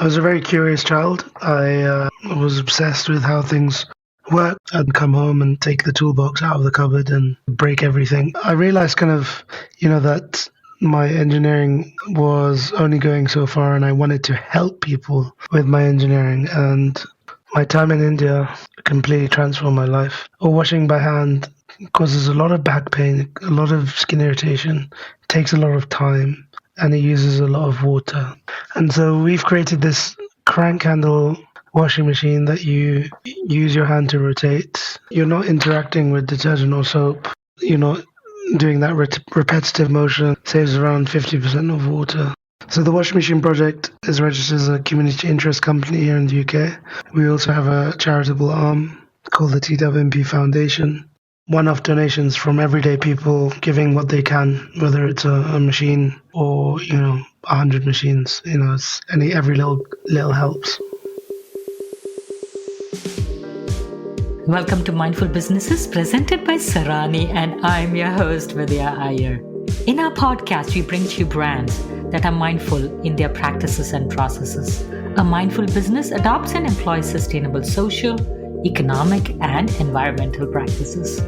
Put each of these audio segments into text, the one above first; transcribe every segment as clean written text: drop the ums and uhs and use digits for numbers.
I was a very curious child. I was obsessed with how things work. I'd come home and take the toolbox out of the cupboard and break everything. I realized that my engineering was only going so far and I wanted to help people with my engineering. And my time in India completely transformed my life. Washing by hand causes a lot of back pain, a lot of skin irritation, takes a lot of time, and it uses a lot of water. And so we've created this crank handle washing machine that you use your hand to rotate. You're not interacting with detergent or soap. You're not doing that repetitive motion. Saves around 50% of water. So the washing machine project is registered as a community interest company here in the UK. We also have a charitable arm called the TWMP Foundation. One-off donations from everyday people giving what they can, whether it's a machine or 100 machines. Every little helps. Welcome to Mindful Businesses, presented by Sarani, and I'm your host, Vidya Iyer. In our podcast, we bring to you brands that are mindful in their practices and processes. A mindful business adopts and employs sustainable social, economic, and environmental practices.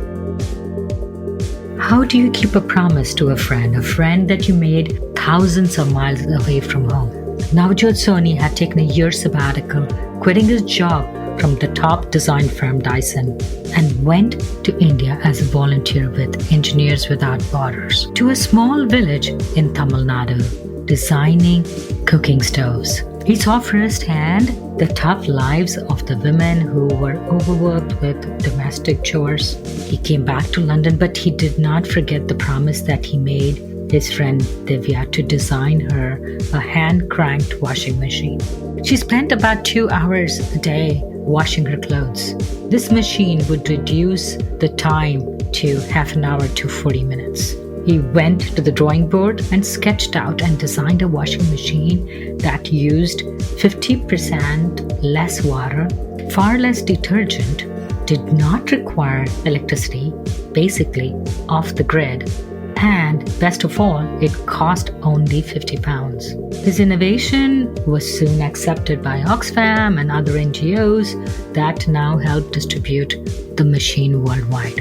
How do you keep a promise to a friend that you made thousands of miles away from home? Navjot Sawhney had taken a year sabbatical, quitting his job from the top design firm Dyson, and went to India as a volunteer with Engineers Without Borders to a small village in Tamil Nadu, designing cooking stoves. He saw firsthand the tough lives of the women who were overworked with domestic chores. He came back to London, but he did not forget the promise that he made his friend Divya to design her a hand-cranked washing machine. She spent about 2 hours a day washing her clothes. This machine would reduce the time to half an hour to 40 minutes. He went to the drawing board and sketched out and designed a washing machine that used 50% less water, far less detergent, did not require electricity, basically off the grid, and best of all, it cost only £50. His innovation was soon accepted by Oxfam and other NGOs that now help distribute the machine worldwide.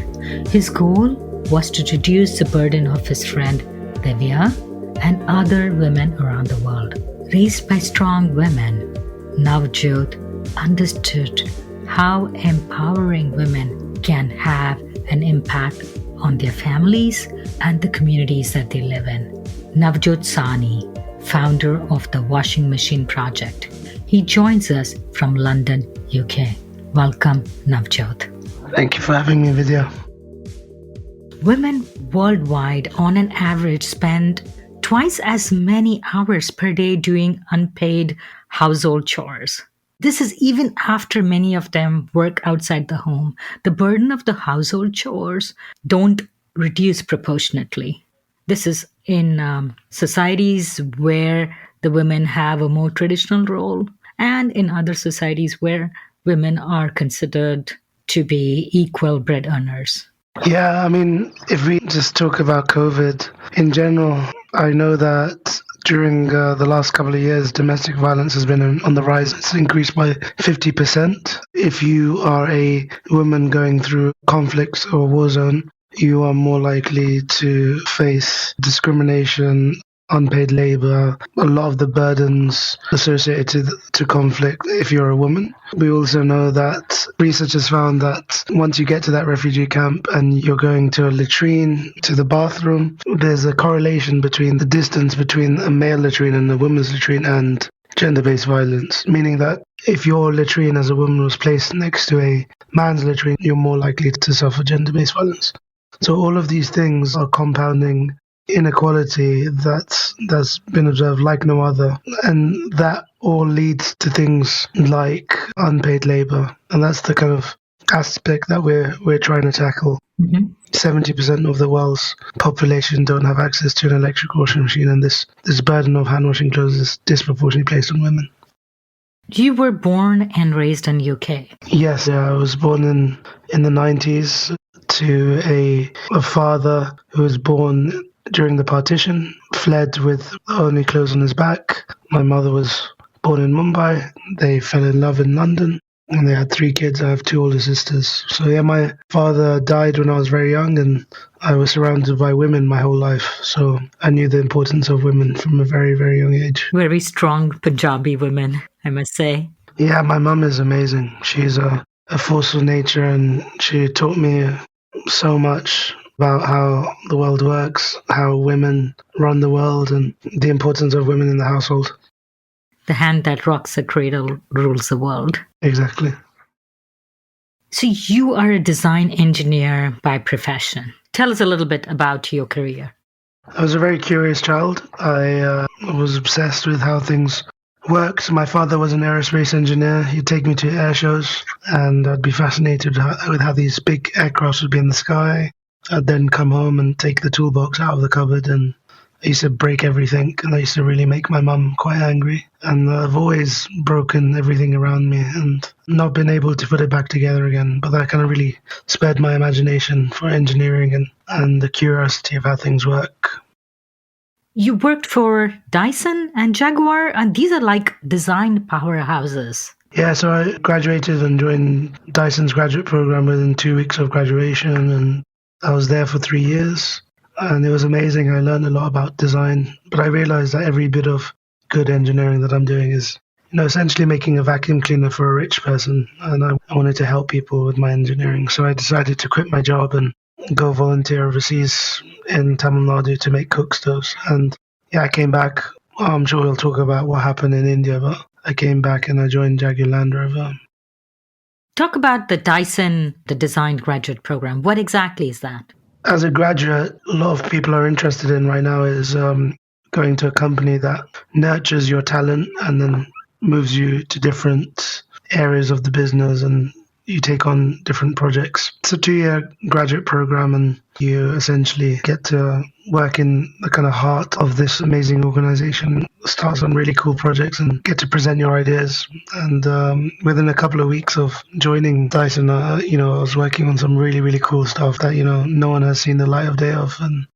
His goal was to reduce the burden of his friend Divya and other women around the world. Raised by strong women, Navjot understood how empowering women can have an impact on their families and the communities that they live in. Navjot Sawhney, founder of the Washing Machine Project. He joins us from London, UK. Welcome, Navjot. Thank you for having me, Vidya. Women worldwide, on an average, spend twice as many hours per day doing unpaid household chores. This is even after many of them work outside the home. The burden of the household chores don't reduce proportionately. This is in societies where the women have a more traditional role, and in other societies where women are considered to be equal bread earners. Yeah, if we just talk about COVID in general, I know that during the last couple of years, domestic violence has been on the rise. It's increased by 50%. If you are a woman going through conflicts or war zone, you are more likely to face discrimination, unpaid labor, a lot of the burdens associated to conflict if you're a woman. We also know that research has found that once you get to that refugee camp and you're going to a latrine, to the bathroom, there's a correlation between the distance between a male latrine and a woman's latrine and gender-based violence, meaning that if your latrine as a woman was placed next to a man's latrine, you're more likely to suffer gender-based violence. So all of these things are compounding inequality that's been observed like no other, and that all leads to things like unpaid labor, and that's the kind of aspect that we're trying to tackle. 70% of the world's population don't have access to an electric washing machine, and this burden of hand washing clothes is disproportionately placed on women. You were born and raised in UK. Yes, I was born in the 90s to a father who was born during the partition, fled with only clothes on his back. My mother was born in Mumbai. They fell in love in London and they had 3 kids. I have 2 older sisters. So yeah, my father died when I was very young and I was surrounded by women my whole life. So I knew the importance of women from a very, very young age. Very strong Punjabi women, I must say. Yeah, my mum is amazing. She's a force of nature and she taught me so much about how the world works, how women run the world and the importance of women in the household. The hand that rocks the cradle rules the world. Exactly. So you are a design engineer by profession. Tell us a little bit about your career. I was a very curious child. I was obsessed with how things worked. My father was an aerospace engineer. He'd take me to air shows and I'd be fascinated with how these big aircrafts would be in the sky. I'd then come home and take the toolbox out of the cupboard and I used to break everything and I used to really make my mum quite angry. And I've always broken everything around me and not been able to put it back together again. But that kind of really spurred my imagination for engineering and the curiosity of how things work. You worked for Dyson and Jaguar, and these are like design powerhouses. Yeah, so I graduated and joined Dyson's graduate program within 2 weeks of graduation and I was there for 3 years. And it was amazing. I learned a lot about design, but I realized that every bit of good engineering that I'm doing is, essentially making a vacuum cleaner for a rich person. And I wanted to help people with my engineering. So I decided to quit my job and go volunteer overseas in Tamil Nadu to make cook stoves. And yeah, I came back. I'm sure we'll talk about what happened in India, but I came back and I joined Jaguar Land Rover. Talk about the Dyson, the design graduate program. What exactly is that? As a graduate, a lot of people are interested in right now is going to a company that nurtures your talent and then moves you to different areas of the business and you take on different projects. It's a 2-year graduate program and you essentially get to work in the kind of heart of this amazing organization, start some really cool projects and get to present your ideas. And within a couple of weeks of joining Dyson, I was working on some really, really cool stuff that, no one has seen the light of day of. And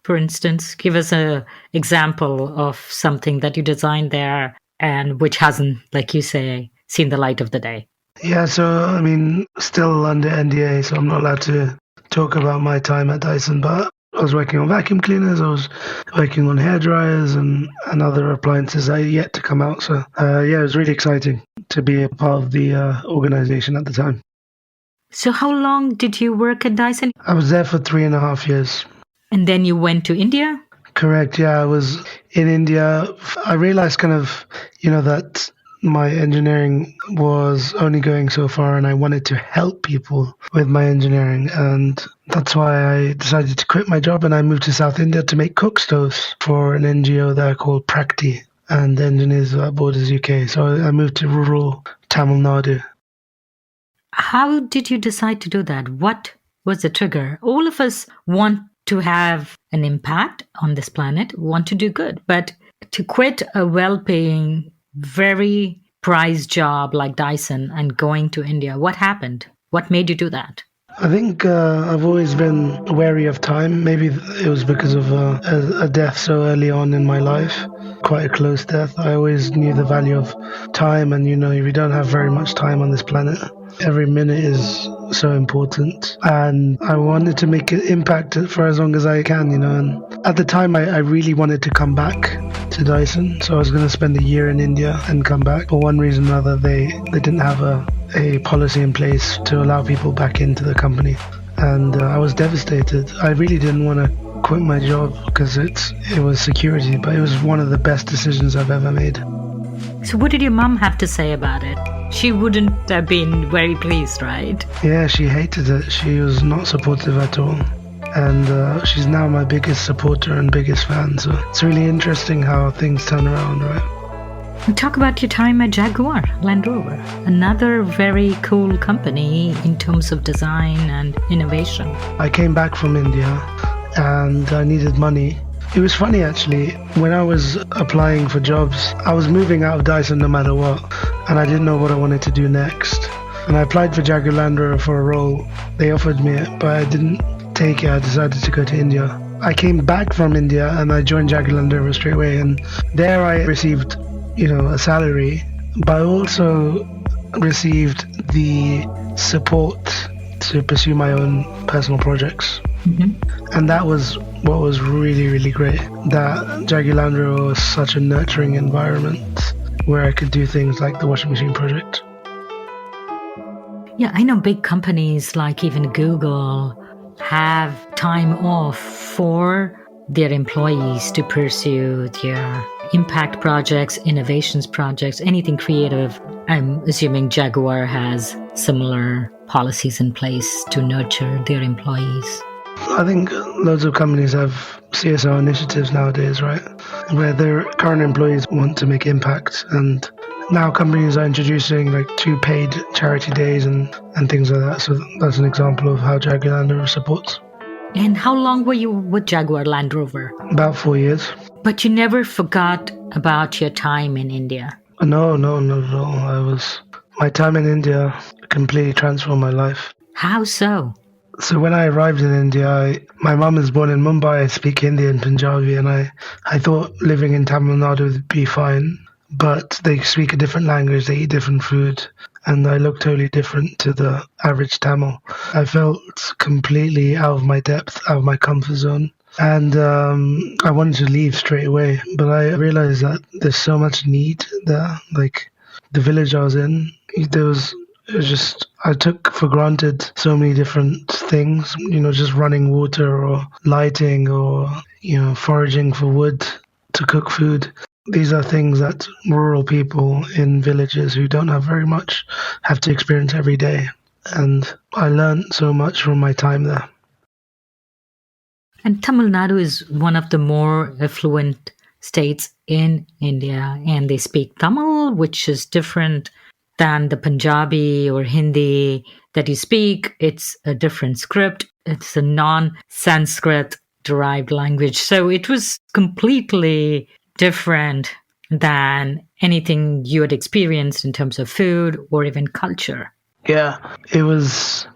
for instance, give us an example of something that you designed there and which hasn't, like you say, seen the light of the day. Yeah, so still under NDA, so I'm not allowed to talk about my time at Dyson, but I was working on vacuum cleaners, I was working on hair dryers and other appliances that are yet to come out. So it was really exciting to be a part of the organization at the time. So how long did you work at Dyson? I was there for 3.5 years. And then you went to India? Correct, yeah, I was in India. I realized that my engineering was only going so far and I wanted to help people with my engineering, and that's why I decided to quit my job and I moved to South India to make cook stoves for an NGO there called Prakti and Engineers Without Borders UK. So I moved to rural Tamil Nadu. How did you decide to do that? What was the trigger? All of us want to have an impact on this planet, want to do good, but to quit a well-paying, very prized job like Dyson and going to India, what happened? What made you do that? I think I've always been wary of time. Maybe it was because of a death so early on in my life, quite a close death. I always knew the value of time and, we don't have very much time on this planet. Every minute is so important. And I wanted to make an impact for as long as I can, And at the time, I really wanted to come back to Dyson. So I was going to spend a year in India and come back. For one reason or another, they didn't have a policy in place to allow people back into the company. And I was devastated. I really didn't want to quit my job because it was security, but it was one of the best decisions I've ever made. So what did your mum have to say about it? She wouldn't have been very pleased, right? Yeah, she hated it. She was not supportive at all. And she's now my biggest supporter and biggest fan. So it's really interesting how things turn around, right? And talk about your time at Jaguar Land Rover, another very cool company in terms of design and innovation. I came back from India and I needed money. It was funny actually, when I was applying for jobs, I was moving out of Dyson no matter what, and I didn't know what I wanted to do next. And I applied for Jaguar Land Rover for a role. They offered me it, but I didn't take it. I decided to go to India. I came back from India and I joined Jaguar Land Rover straight away, and there I received a salary, but I also received the support to pursue my own personal projects. And that was what was really, really great. That Jaguar Land Rover was such a nurturing environment where I could do things like the washing machine project. Yeah, I know big companies like even Google have time off for their employees to pursue their impact projects, innovations projects, anything creative. I'm assuming Jaguar has similar policies in place to nurture their employees. I think loads of companies have CSR initiatives nowadays, right? Where their current employees want to make impact, and now companies are introducing like 2 paid charity days and things like that. So that's an example of how Jaguar Land Rover supports. And how long were you with Jaguar Land Rover? About 4 years. But you never forgot about your time in India? No, not at all. My time in India completely transformed my life. How so? So when I arrived in India, my mum is born in Mumbai. I speak Hindi and Punjabi, and I thought living in Tamil Nadu would be fine. But they speak a different language, they eat different food, and I look totally different to the average Tamil. I felt completely out of my depth, out of my comfort zone. And I wanted to leave straight away, but I realized that there's so much need there. Like the village I was in, I took for granted so many different things, just running water or lighting or, foraging for wood to cook food. These are things that rural people in villages who don't have very much have to experience every day. And I learned so much from my time there. And Tamil Nadu is one of the more affluent states in India, and they speak Tamil, which is different than the Punjabi or Hindi that you speak. It's a different script. It's a non-Sanskrit derived language. So it was completely different than anything you had experienced in terms of food or even culture. Yeah, it was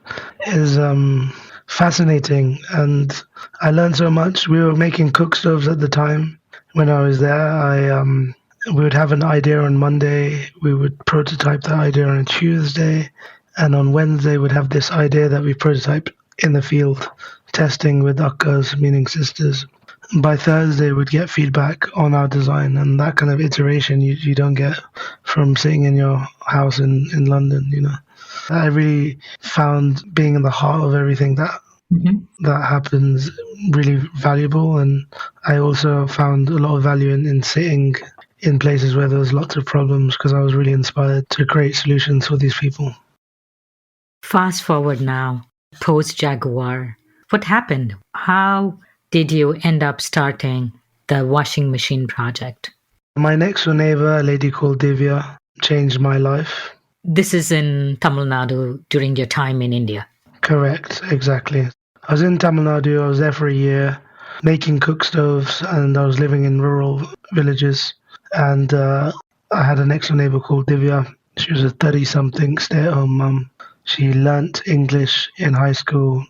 fascinating, and I learned so much. We were making cook stoves at the time. When I was there, we would have an idea on Monday, we would prototype the idea on a Tuesday, and on Wednesday we'd have this idea that we prototype in the field, testing with akkas, meaning sisters. By Thursday we'd get feedback on our design, and that kind of iteration you don't get from sitting in your house in London, I really found being in the heart of everything that happens really valuable, and I also found a lot of value in sitting in places where there was lots of problems, because I was really inspired to create solutions for these people. Fast forward now, post Jaguar. What happened? How did you end up starting the washing machine project? My next door neighbor, a lady called Divya, changed my life. This is in Tamil Nadu during your time in India? Correct, exactly. I was in Tamil Nadu, I was there for a year, making cook stoves, and I was living in rural villages. And I had a next door neighbor called Divya. She was a 30-something stay-at-home mum. She learnt English in high school,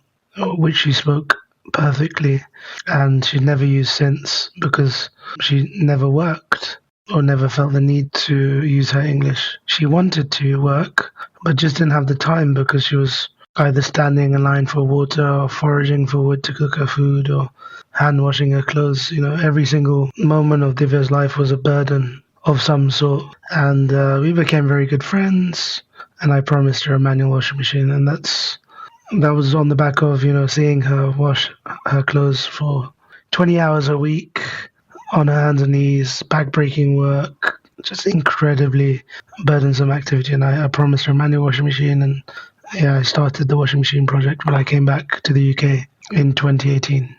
which she spoke perfectly, and she'd never used since because she never worked or never felt the need to use her English. She wanted to work, but just didn't have the time because she was either standing in line for water or foraging for wood to cook her food or hand washing her clothes. Every single moment of Divya's life was a burden of some sort. And we became very good friends, and I promised her a manual washing machine, and that was on the back of, seeing her wash her clothes for 20 hours a week on her hands and knees, back-breaking work, just incredibly burdensome activity. And I promised her a manual washing machine, and I started the washing machine project when I came back to the UK in 2018.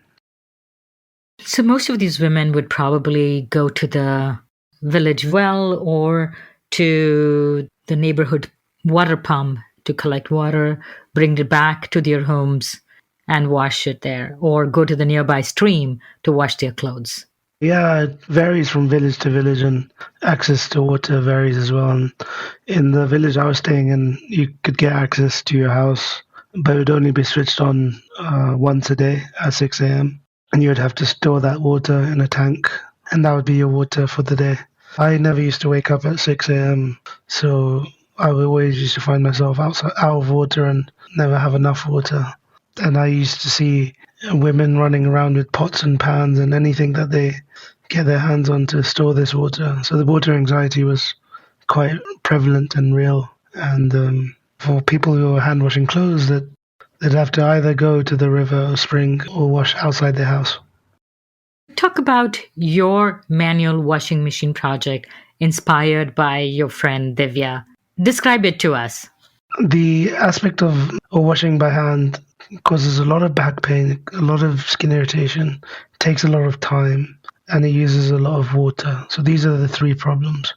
So most of these women would probably go to the village well or to the neighborhood water pump to collect water, bring it back to their homes and wash it there, or go to the nearby stream to wash their clothes. Yeah, it varies from village to village, and access to water varies as well. And in the village I was staying in, you could get access to your house, but it would only be switched on once a day at 6 a.m. And you would have to store that water in a tank, and that would be your water for the day. I never used to wake up at 6 a.m. So I always used to find myself out of water and never have enough water. And I used to see women running around with pots and pans and anything that they get their hands on to store this water. So the water anxiety was quite prevalent and real. And for people who were hand washing clothes, that they'd have to either go to the river or spring or wash outside their house. Talk about your manual washing machine project inspired by your friend Divya. Describe it to us. The aspect of washing by hand causes a lot of back pain, a lot of skin irritation, takes a lot of time, and it uses a lot of water. So these are the three problems: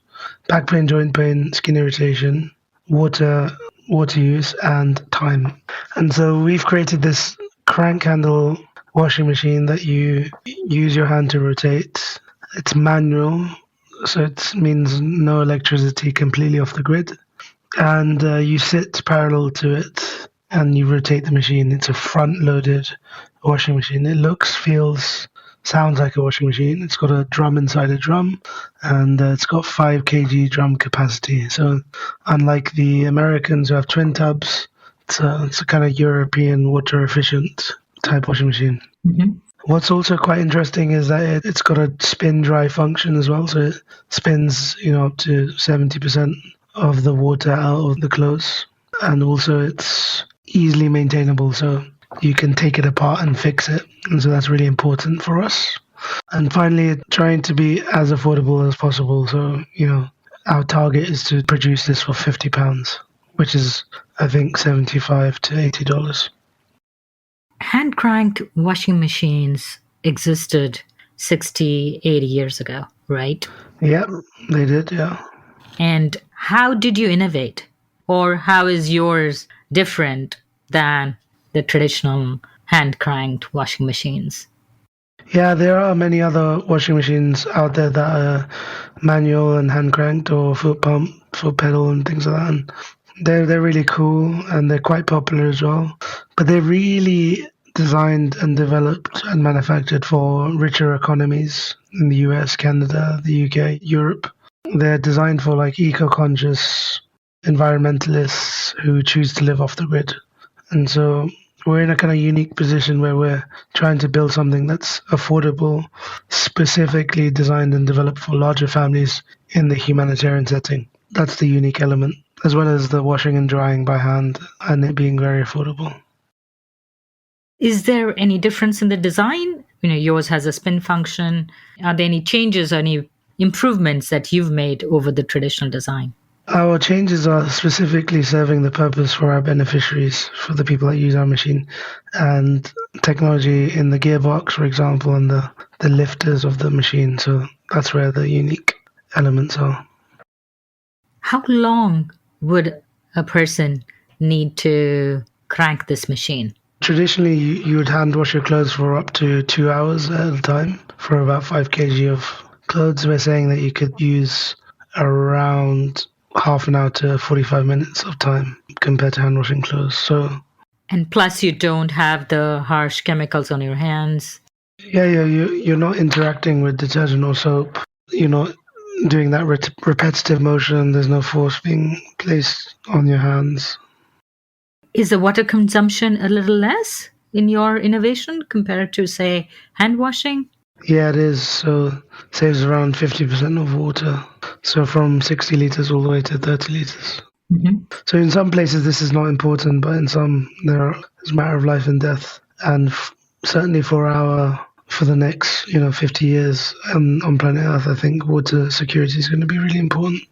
back pain, joint pain, skin irritation, water use, and time. And so we've created this crank handle washing machine that you use your hand to rotate. It's manual, so it means no electricity, completely off the grid. And you sit parallel to it and you rotate the machine. It's a front-loaded washing machine. It looks, feels, sounds like a washing machine. It's got a drum inside a drum, and it's got 5 kg drum capacity. So unlike the Americans who have twin tubs, it's a kind of European water-efficient type washing machine. Mm-hmm. What's also quite interesting is that it's got a spin dry function as well. So it spins, up to 70% of the water out of the clothes. And also it's easily maintainable, so you can take it apart and fix it. And so that's really important for us. And finally, trying to be as affordable as possible. So, our target is to produce this for £50, which is, I think, $75 to $80. Hand crank washing machines existed 60, 80 years ago, right? Yeah, they did, yeah. And how did you innovate? Or how is yours different than the traditional hand cranked washing machines? Yeah, there are many other washing machines out there that are manual and hand cranked, or foot pump, foot pedal and things like that. And they're really cool and they're quite popular as well. But they're really designed and developed and manufactured for richer economies in the US, Canada, the UK, Europe. They're designed for eco-conscious environmentalists who choose to live off the grid. And so we're in a kind of unique position where we're trying to build something that's affordable, specifically designed and developed for larger families in the humanitarian setting. That's the unique element, as well as the washing and drying by hand and it being very affordable. Is there any difference in the design? Yours has a spin function. Are there any changes or any improvements that you've made over the traditional design? Our changes are specifically serving the purpose for our beneficiaries, for the people that use our machine, and technology in the gearbox, for example, and the lifters of the machine. So that's where the unique elements are. How long would a person need to crank this machine? Traditionally, you would hand wash your clothes for up to 2 hours at a time for about 5 kg of clothes. We're saying that you could use around half an hour to 45 minutes of time compared to hand washing clothes. And plus you don't have the harsh chemicals on your hands. Yeah, you're not interacting with detergent or soap. You're not doing that repetitive motion. There's no force being placed on your hands. Is the water consumption a little less in your innovation compared to, say, hand washing? Yeah, it is. So it saves around 50% of water. So from 60 litres all the way to 30 litres. Mm-hmm. So in some places this is not important, but in some it's a matter of life and death. And certainly for the next 50 years on planet Earth, I think water security is going to be really important.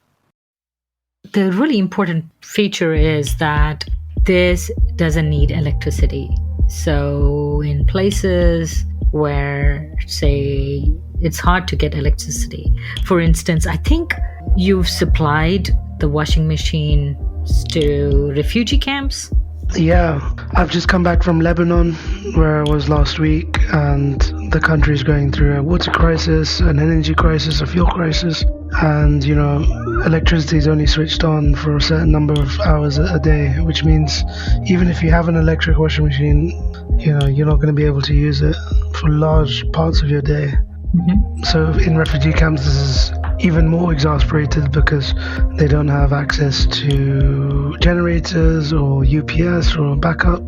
The really important feature is that this doesn't need electricity. So in places where, say, it's hard to get electricity. For instance, I think you've supplied the washing machines to refugee camps. Yeah, I've just come back from Lebanon, where I was last week, and the country is going through a water crisis, an energy crisis, a fuel crisis, and electricity is only switched on for a certain number of hours a day, which means even if you have an electric washing machine, you're not going to be able to use it for large parts of your day. Mm-hmm. So in refugee camps, this is even more exasperated because they don't have access to generators or UPS or backup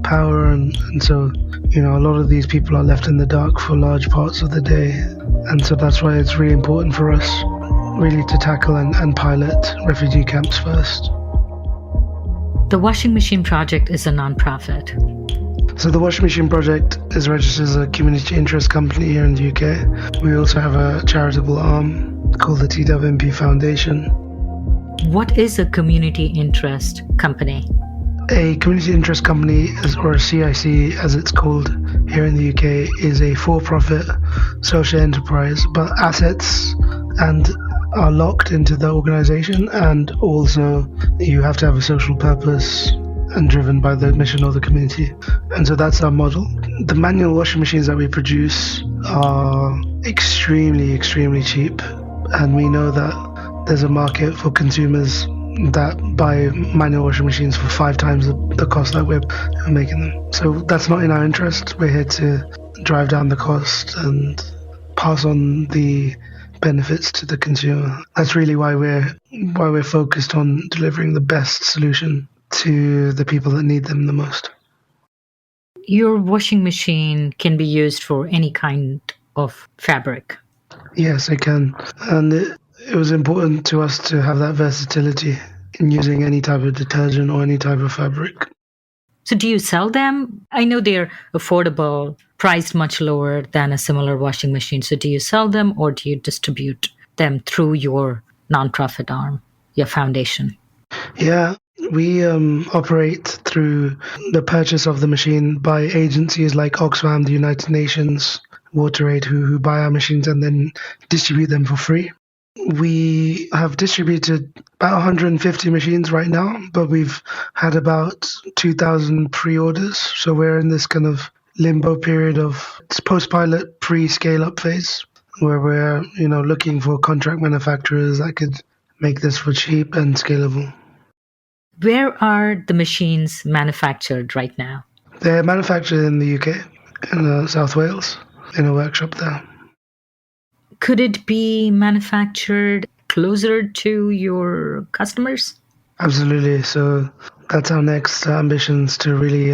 power, and so a lot of these people are left in the dark for large parts of the day, and so that's why it's really important for us really to tackle and pilot refugee camps first. The Washing Machine Project is a non-profit. So the Washing Machine Project is registered as a community interest company here in the UK. We also have a charitable arm called the TWMP Foundation. What is a community interest company? A community interest company, or a CIC as it's called here in the UK, is a for-profit social enterprise, but assets and are locked into the organisation, and also you have to have a social purpose and driven by the mission of the community. And so that's our model. The manual washing machines that we produce are extremely, extremely cheap. And we know that there's a market for consumers that buy manual washing machines for 5 times the cost that we're making them. So that's not in our interest. We're here to drive down the cost and pass on the benefits to the consumer. That's really why we're focused on delivering the best solution to the people that need them the most. Your washing machine can be used for any kind of fabric. Yes, it can. And it was important to us to have that versatility in using any type of detergent or any type of fabric. So do you sell them? I know they're affordable, priced much lower than a similar washing machine. So do you sell them, or do you distribute them through your nonprofit arm, your foundation? Yeah, we operate through the purchase of the machine by agencies like Oxfam, the United Nations, WaterAid, who buy our machines and then distribute them for free. We have distributed about 150 machines right now, but we've had about 2,000 pre-orders. So we're in this kind of limbo period of post-pilot, pre-scale-up phase, where we're looking for contract manufacturers that could make this for cheap and scalable. Where are the machines manufactured right now? They're manufactured in the UK, in South Wales, in a workshop there. Could it be manufactured closer to your customers? Absolutely. So that's our next ambitions to really,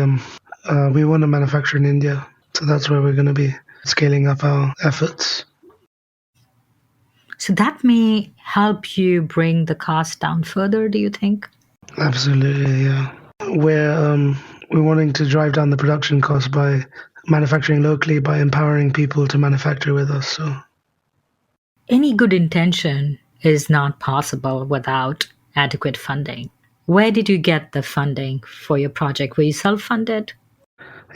we want to manufacture in India. So that's where we're going to be scaling up our efforts. So that may help you bring the cost down further, do you think? Absolutely, yeah. We're wanting to drive down the production cost by manufacturing locally, by empowering people to manufacture with us. So any good intention is not possible without adequate funding. Where did you get the funding for your project? Were you self-funded?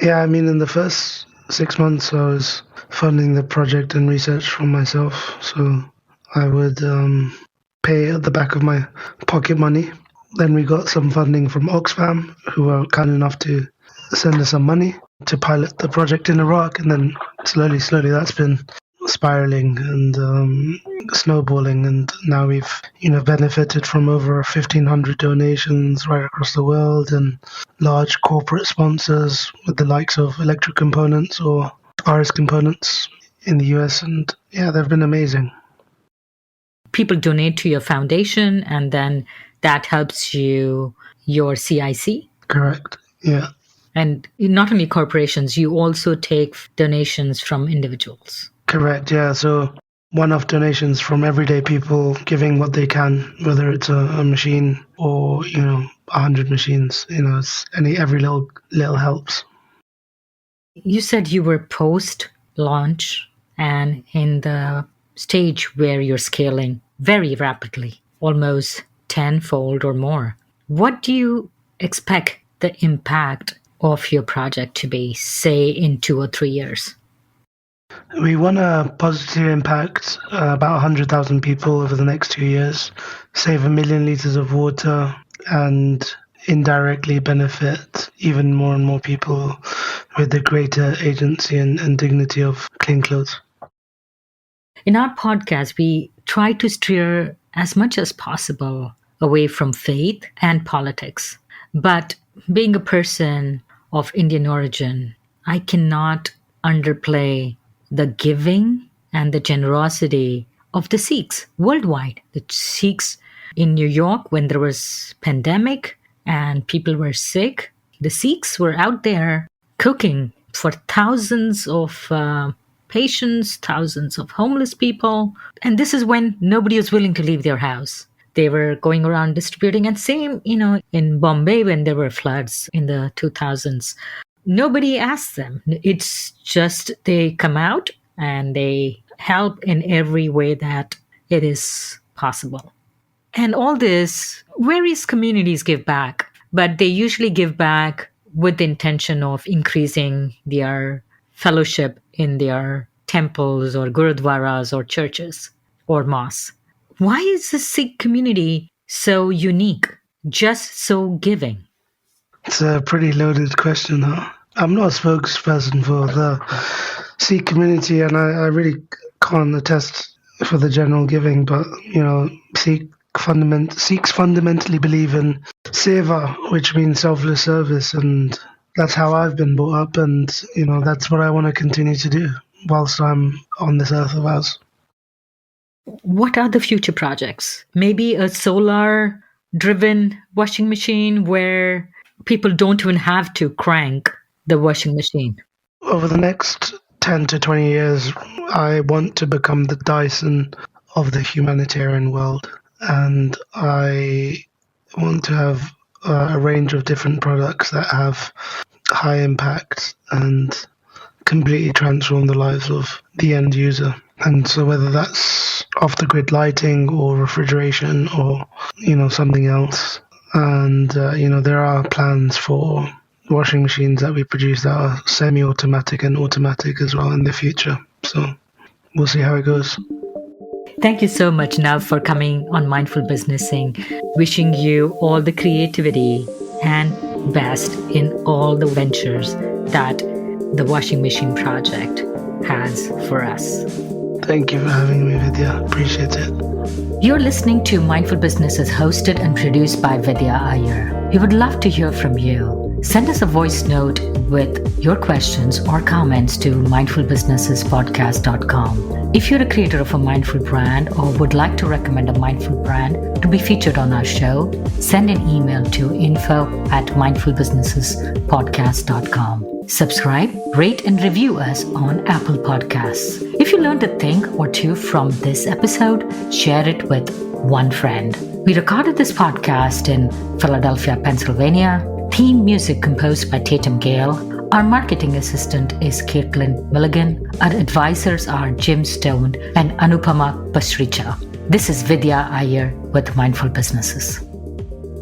Yeah, in the first 6 months, I was funding the project and research for myself. So I would pay at the back of my pocket money. Then we got some funding from Oxfam, who were kind enough to send us some money to pilot the project in Iraq. And then slowly that's been spiraling and snowballing, and now we've benefited from over 1,500 donations right across the world and large corporate sponsors with the likes of Electric Components or RS Components in the US, and yeah, they've been amazing. People donate to your foundation, and then that helps your CIC? Correct, yeah. And not only corporations, you also take donations from individuals. Correct, yeah. So one-off donations from everyday people giving what they can, whether it's a machine or 100 machines. It's every little helps. You said you were post-launch and in the stage where you're scaling very rapidly, almost tenfold or more. What do you expect the impact of your project to be, say, in 2 or 3 years? We want to positively impact about 100,000 people over the next 2 years, save 1 million litres of water, and indirectly benefit even more and more people with the greater agency and dignity of clean clothes. In our podcast, we try to steer as much as possible away from faith and politics. But being a person of Indian origin, I cannot underplay the giving and the generosity of the Sikhs worldwide. The Sikhs in New York, when there was pandemic and people were sick, the Sikhs were out there cooking for thousands of patients, thousands of homeless people. And this is when nobody was willing to leave their house. They were going around distributing. And same, in Bombay when there were floods in the 2000s. Nobody asked them. It's just they come out and they help in every way that it is possible. And all this, various communities give back, but they usually give back with the intention of increasing their fellowship in their temples or gurudwaras or churches or mosques. Why is the Sikh community so unique, just so giving? It's a pretty loaded question, huh? I'm not a spokesperson for the Sikh community, and I really can't attest for the general giving, but, Sikhs fundamentally believe in seva, which means selfless service, and that's how I've been brought up, and, that's what I want to continue to do whilst I'm on this earth of ours. What are the future projects? Maybe a solar-driven washing machine where people don't even have to crank the washing machine. Over the next 10 to 20 years, I want to become the Dyson of the humanitarian world. And I want to have a range of different products that have high impact and completely transform the lives of the end user. And so whether that's off-the-grid lighting or refrigeration or, something else. And, there are plans for washing machines that we produce that are semi-automatic and automatic as well in the future. So we'll see how it goes. Thank you so much, Nav, for coming on Mindful Businessing. Wishing you all the creativity and best in all the ventures that the washing machine project has for us. Thank you for having me, Vidya. Appreciate it. You're listening to Mindful Businesses, hosted and produced by Vidya Iyer. We would love to hear from you. Send us a voice note with your questions or comments to mindfulbusinessespodcast.com. If you're a creator of a mindful brand or would like to recommend a mindful brand to be featured on our show, send an email to info@mindfulbusinessespodcast.com. Subscribe, rate, and review us on Apple Podcasts. If you learned a thing or two from this episode, share it with one friend. We recorded this podcast in Philadelphia, Pennsylvania. Theme music composed by Tatum Gale. Our marketing assistant is Caitlin Milligan. Our advisors are Jim Stone and Anupama Pasricha. This is Vidya Iyer with Mindful Businesses.